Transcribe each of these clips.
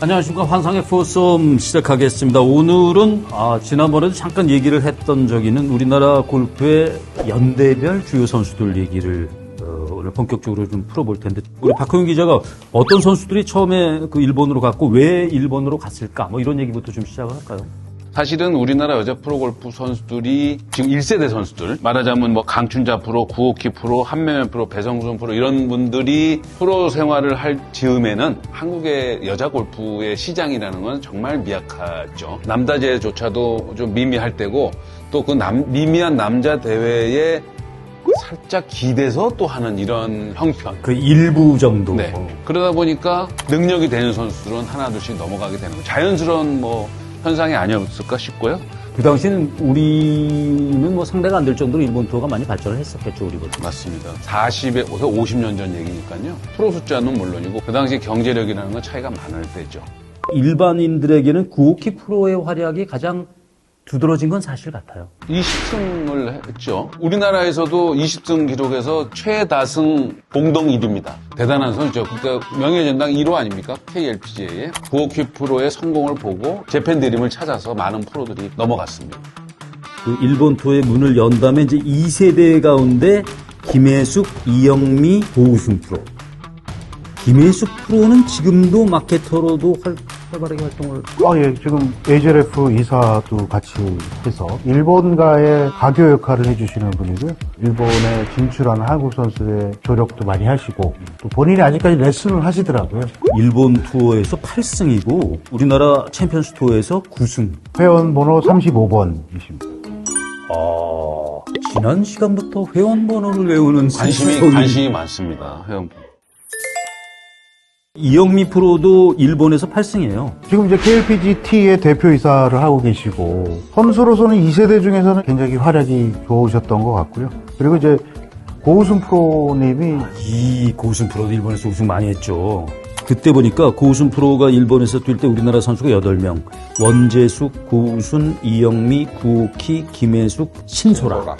안녕하십니까. 환상의 포섬 시작하겠습니다. 오늘은 지난번에도 잠깐 얘기를 했던 적이 있는 우리나라 골프의 연대별 주요 선수들 얘기를 오늘 본격적으로 좀 풀어볼 텐데, 우리 박호영 기자가 어떤 선수들이 처음에 그 일본으로 갔고 왜 일본으로 갔을까, 뭐 이런 얘기부터 좀 시작을 할까요? 사실은 우리나라 여자 프로골프 선수들이 지금 1세대 선수들, 말하자면 뭐 강춘자 프로, 구호키 프로, 한명현 프로, 배성순 프로 이런 분들이 프로 생활을 할 즈음에는 한국의 여자 골프의 시장이라는 건 정말 미약하죠. 남자제조차도 좀 미미할 때고, 또 그 미미한 남자 대회에 살짝 기대서 또 하는 이런 형편. 그 일부 정도. 네. 그러다 보니까 능력이 되는 선수들은 하나둘씩 넘어가게 되는 거예요. 자연스러운 현상이 아니었을까 싶고요. 그 당시는 우리는 상대가 안 될 정도로 일본 투어가 많이 발전을 했었겠죠, 우리보다. 맞습니다. 40에 50년 전 얘기니까요. 프로 숫자는 물론이고 그 당시 경제력이라는 건 차이가 많을 때죠. 일반인들에게는 구호키 프로의 활약이 가장 두드러진 건 사실 같아요. 20승을 했죠. 우리나라에서도 20승 기록에서 최다승 공동 1위입니다. 대단한 선수죠. 그러니까 명예전당 1호 아닙니까? KLPGA에. 구호키 프로의 성공을 보고 재팬 드림을 찾아서 많은 프로들이 넘어갔습니다. 그 일본 투어의 문을 연 다음에 이제 2세대 가운데 김혜숙, 이영미, 고우승 프로. 김혜숙 프로는 지금도 마케터로도 활발하게 활동을. 예, 지금 AJRF 이사도 같이 해서 일본가의 가교 역할을 해주시는 분이고요. 일본에 진출한 한국 선수의 조력도 많이 하시고, 또 본인이 아직까지 레슨을 하시더라고요. 일본 투어에서 8승이고 우리나라 챔피언스 투어에서 9승. 회원 번호 35번이십니다. 지난 시간부터 회원 번호를 외우는 관심이 많습니다. 회원. 이영미 프로도 일본에서 8승이에요. 지금 이제 KLPGT의 대표이사를 하고 계시고, 선수로서는 2세대 중에서는 굉장히 활약이 좋으셨던 것 같고요. 그리고 이제 고우승 프로님이, 이 고우승 프로도 일본에서 우승 많이 했죠. 그때 보니까 고우승 프로가 일본에서 뛸 때 우리나라 선수가 8명. 원재숙, 고우순, 이영미, 구호키, 김혜숙, 신소라.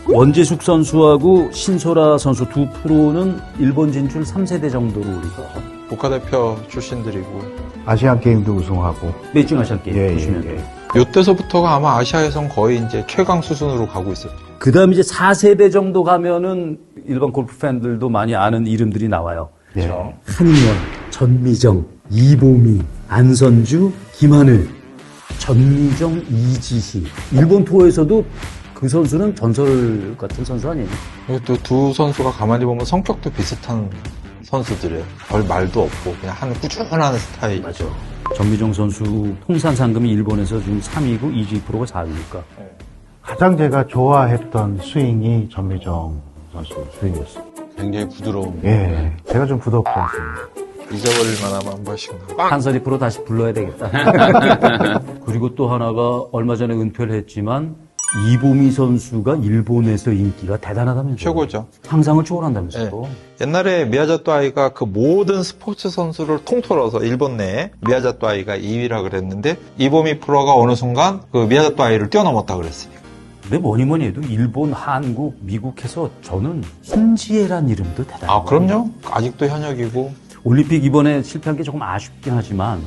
원재숙 선수하고 신소라 선수 두 프로는 일본 진출 3세대 정도로 우리가. 국가대표 출신들이고 아시안 게임도 우승하고. 베이징 아시안 게임 보시면. 요때서부터가 아마 아시아에선 거의 이제 최강 수준으로 가고 있어요. 그 다음에 이제 4세대 정도 가면은 일반 골프 팬들도 많이 아는 이름들이 나와요. 예. 한인원, 전미정, 이보미, 안선주, 김하늘, 전미정, 이지희. 일본 투어에서도 그 선수는 전설 같은 선수 아니에요? 그리고 또 두 선수가 가만히 보면 성격도 비슷한 선수들이에요. 별 말도 없고 그냥 한 꾸준한 스타일. 맞아. 전미정 선수 통산 상금이 일본에서 지금 3위고 이지희 프로가 4위니까. 가장 제가 좋아했던 스윙이 전미정 선수 스윙이었어요. 굉장히 부드러운. 예, 제가 좀 부럽지 않습니다. 잊어버릴 만하면 한 번씩 나와. 한설이 프로 다시 불러야 되겠다. 그리고 또 하나가 얼마 전에 은퇴를 했지만 이보미 선수가 일본에서 인기가 대단하다면서요. 최고죠. 상상을 초월한다면서요. 네. 옛날에 미야자토 아이가 그 모든 스포츠 선수를 통틀어서 일본 내에 미야자토 아이가 2위라 그랬는데 이보미 프로가 어느 순간 그 미야자토 아이를 뛰어넘었다 그랬어요. 근데 뭐니 해도 일본, 한국, 미국 해서 저는 신지혜란 이름도 대단해요. 그럼요. 아직도 현역이고. 올림픽 이번에 실패한 게 조금 아쉽긴 하지만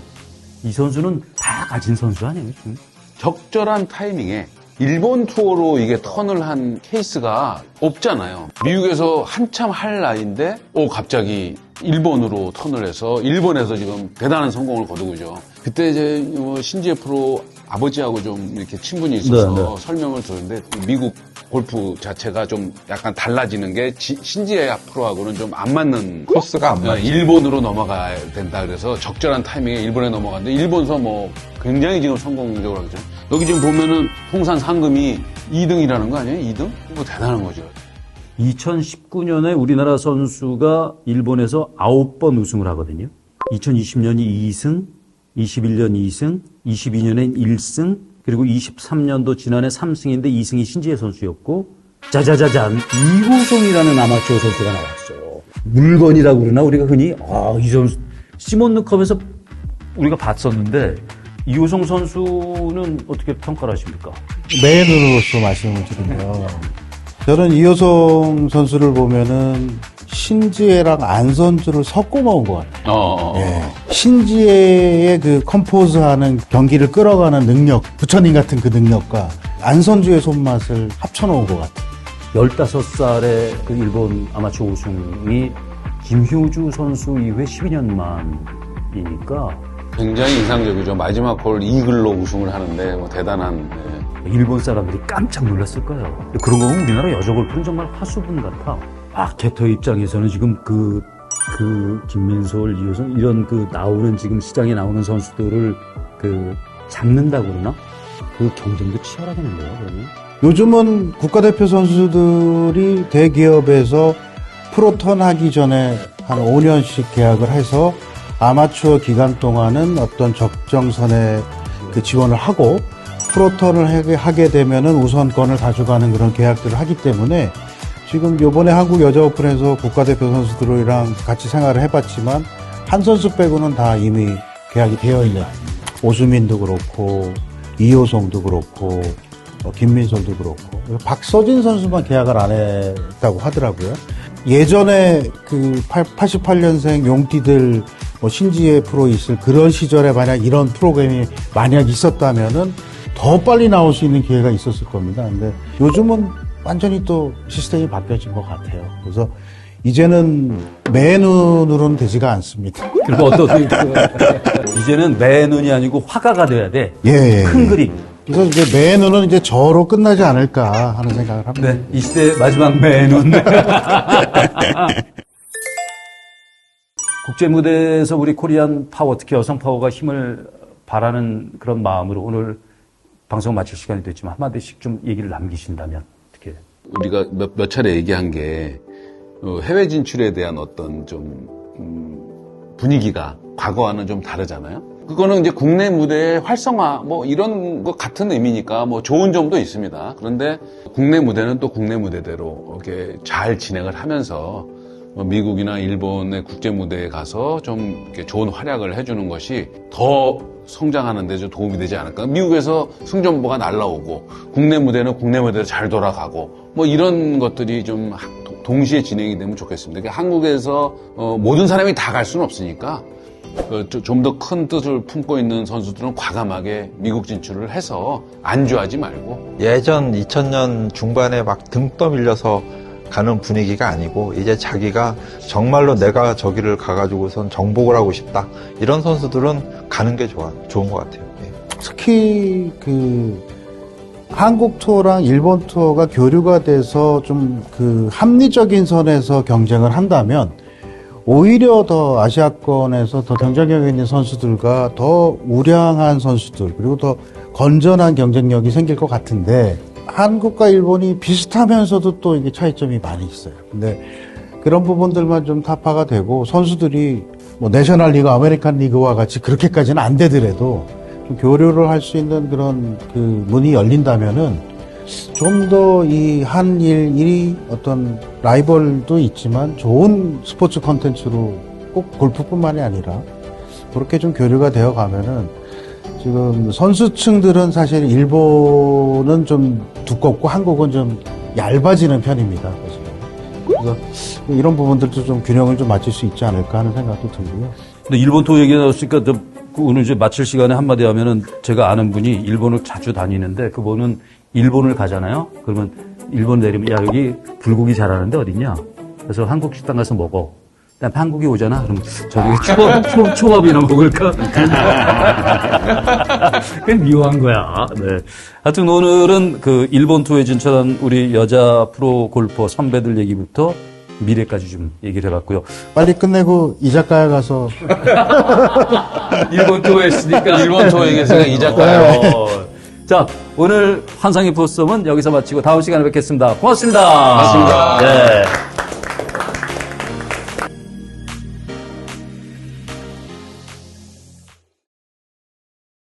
이 선수는 다 가진 선수 아니에요, 지금? 적절한 타이밍에 일본 투어로 이게 턴을 한 케이스가 없잖아요. 미국에서 한참 할 나이인데 갑자기 일본으로 턴을 해서 일본에서 지금 대단한 성공을 거두고 있죠. 그때 이제 신지혜 프로 아버지하고 좀 이렇게 친분이 있어서 설명을 들었는데 미국 골프 자체가 좀 약간 달라지는 게 신지혜 프로하고는 좀 안 맞는 코스가 안 맞죠. 일본으로 넘어가야 된다 그래서 적절한 타이밍에 일본에 넘어갔는데 일본서 굉장히 지금 성공적으로 하죠. 여기 지금 보면은 통산 상금이 2등이라는 거 아니에요? 2등? 대단한 거죠. 2019년에 우리나라 선수가 일본에서 9번 우승을 하거든요. 2020년이 2승, 21년 2승, 22년엔 1승, 그리고 23년도 지난해 3승인데 2승이 신지혜 선수였고, 짜자자잔, 이호성이라는 아마추어 선수가 나왔어요. 물건이라고 그러나 우리가 흔히 이 선수 시몬느컵에서 우리가 봤었는데 이호성 선수는 어떻게 평가를 하십니까? 맨으로서 말씀을 드리면, 저는 이호성 선수를 보면은 신지혜랑 안선주를 섞어 먹은 것 같아요. 예. 신지혜의 그 컴포즈하는 경기를 끌어가는 능력, 부처님 같은 그 능력과 안선주의 손맛을 합쳐놓은 것 같아요. 15살의 그 일본 아마추어 우승이 김효주 선수 이후에 12년 만이니까 굉장히 인상적이죠. 마지막 홀 이글로 우승을 하는데 뭐 대단한. 예. 일본 사람들이 깜짝 놀랐을 거예요. 그런 거 보면 우리나라 여자 골프는 정말 화수분 같아. 게터 입장에서는 지금 김민솔, 이호선 이런 나오는 지금 시장에 나오는 선수들을 잡는다고 그러나? 그 경쟁도 치열하겠는데요, 그러면? 요즘은 국가대표 선수들이 대기업에서 프로턴 하기 전에 한 5년씩 계약을 해서 아마추어 기간 동안은 어떤 적정선에 그 지원을 하고 프로턴을 하게 되면은 우선권을 가져가는 그런 계약들을 하기 때문에 지금 요번에 한국 여자 오픈에서 국가대표 선수들이랑 같이 생활을 해봤지만 한 선수 빼고는 다 이미 계약이 되어 있는 오수민도 그렇고 이호성도 그렇고 김민솔도 그렇고 박서진 선수만 계약을 안 했다고 하더라고요. 예전에 88년생 용띠들 신지혜 프로 있을 그런 시절에 만약 이런 프로그램이 만약 있었다면은 더 빨리 나올 수 있는 기회가 있었을 겁니다. 근데 요즘은 완전히 또 시스템이 바뀌어진 것 같아요. 그래서 이제는 매 눈으로는 되지가 않습니다. 그리고 이제는 매 눈이 아니고 화가가 돼야 돼. 예. 큰 그림. 그래서 이제 매 눈은 이제 저로 끝나지 않을까 하는 생각을 합니다. 네. 이 시대의 마지막 매 눈. 국제무대에서 우리 코리안 파워, 특히 여성 파워가 힘을 바라는 그런 마음으로 오늘 방송 마칠 시간이 됐지만 한마디씩 좀 얘기를 남기신다면 어떻게? 우리가 몇 차례 얘기한 게 해외 진출에 대한 어떤 좀 분위기가 과거와는 좀 다르잖아요. 그거는 이제 국내 무대의 활성화 뭐 이런 것 같은 의미니까 뭐 좋은 점도 있습니다. 그런데 국내 무대는 또 국내 무대대로 이렇게 잘 진행을 하면서 미국이나 일본의 국제 무대에 가서 좀 이렇게 좋은 활약을 해주는 것이 더 성장하는 데 좀 도움이 되지 않을까. 미국에서 승전보가 날라오고 국내 무대는 국내 무대로 잘 돌아가고 뭐 이런 것들이 좀 동시에 진행이 되면 좋겠습니다. 그러니까 한국에서 모든 사람이 다 갈 수는 없으니까 좀 더 큰 뜻을 품고 있는 선수들은 과감하게 미국 진출을 해서 안주하지 말고 예전 2000년 중반에 막 등 떠밀려서 가는 분위기가 아니고 이제 자기가 정말로 내가 저기를 가가지고선 정복을 하고 싶다 이런 선수들은 가는 게 좋은 것 같아요. 예. 특히 한국 투어랑 일본 투어가 교류가 돼서 좀 합리적인 선에서 경쟁을 한다면 오히려 더 아시아권에서 더 경쟁력 있는 선수들과 더 우량한 선수들 그리고 더 건전한 경쟁력이 생길 것 같은데 한국과 일본이 비슷하면서도 또 이게 차이점이 많이 있어요. 근데 그런 부분들만 좀 타파가 되고 선수들이 뭐 내셔널 리그, 아메리칸 리그와 같이 그렇게까지는 안 되더라도 좀 교류를 할 수 있는 그런 문이 열린다면은 좀 더 이 한일이 어떤 라이벌도 있지만 좋은 스포츠 콘텐츠로 꼭 골프뿐만이 아니라 그렇게 좀 교류가 되어 가면은 지금 선수층들은 사실 일본은 좀 두껍고 한국은 좀 얇아지는 편입니다. 그래서 이런 부분들도 좀 균형을 좀 맞출 수 있지 않을까 하는 생각도 들고요. 근데 일본 투어 얘기 나왔으니까 오늘 이제 마칠 시간에 한마디 하면은 제가 아는 분이 일본을 자주 다니는데 그분은 일본을 가잖아요. 그러면 일본 내리면 야 여기 불고기 잘하는데 어딨냐? 그래서 한국 식당 가서 먹어. 그다음 한국에 오잖아. 그럼 저기 초밥이나 먹을까? 그냥 묘한 거야. 네. 하여튼 오늘은 일본 투어에 진출한 우리 여자 프로 골퍼 선배들 얘기부터 미래까지 좀 얘기를 해봤고요. 빨리 끝내고 이자카야 가서 일본 투어 했으니까. 일본 투어 얘기했으니까 이자카야. 자, 오늘 환상의 포섬은 여기서 마치고 다음 시간에 뵙겠습니다. 고맙습니다. 고맙습니다. 네.